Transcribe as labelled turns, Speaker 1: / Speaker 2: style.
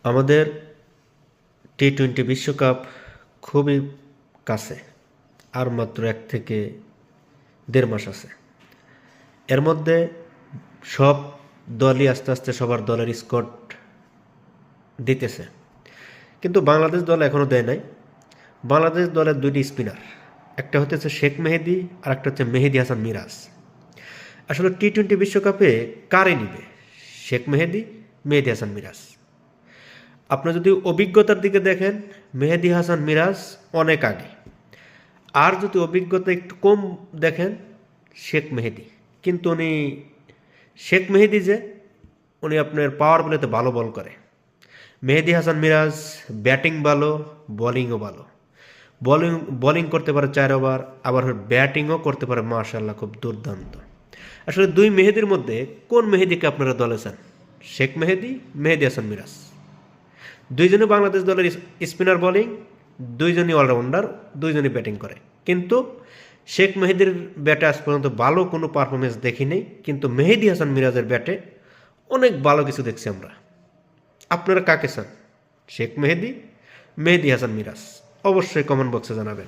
Speaker 1: আমাদের টি-20 বিশ্বকাপ খুবই কাছে, আর মাত্র 1 থেকে 1.5 মাস আছে। এর মধ্যে সব দলই আস্তে আস্তে সবার দলের স্কোয়াড দিতেছে, কিন্তু বাংলাদেশ দল এখনও দেয় নাই। বাংলাদেশ দলের 2টি স্পিনার, একটা হচ্ছে শেখ মেহেদী আর একটা হচ্ছে মেহেদী হাসান মিরাজ। আসলে টি-20 বিশ্বকাপে কারে নিবে, শেখ মেহেদী, মেহেদী হাসান মিরাজ? আপনি যদি অভিজ্ঞতার দিকে দেখেন, মেহেদী হাসান মিরাজ অনেক আগে। আর যদি অভিজ্ঞতা একটু কম দেখেন, শেখ মেহেদী। কিন্তু শেখ মেহেদী উনি আপনার পাওয়ার প্লেতে ভালো বল করে। মেহেদী হাসান মিরাজ ব্যাটিং ভালো, বোলিংও ভালো। বোলিং করতে পারে 4 ওভার, আবার ব্যাটিংও করতে পারে মাশাআল্লাহ, খুব দুর্দান্ত। আসলে দুই মেহেদির মধ্যে কোন মেহেদীকে আপনারা দলে চান? শেখ মেহেদী, মেহেদী হাসান মিরাজ। দুইজনই বাংলাদেশ দলের স্পিনার বোলিং, দুইজনই অলরাউন্ডার, দুইজনই ব্যাটিং করে। কিন্তু শেখ মেহেদীর ব্যাটে আজ পর্যন্ত ভালো কোনো পারফরমেন্স দেখি নেই, কিন্তু মেহেদী হাসান মিরাজের ব্যাটে অনেক ভালো কিছু দেখছি আমরা। আপনারা কাকে চান, শেখ মেহেদী, মেহেদী হাসান মিরাজ? অবশ্যই কমেন্ট বক্সে জানাবেন।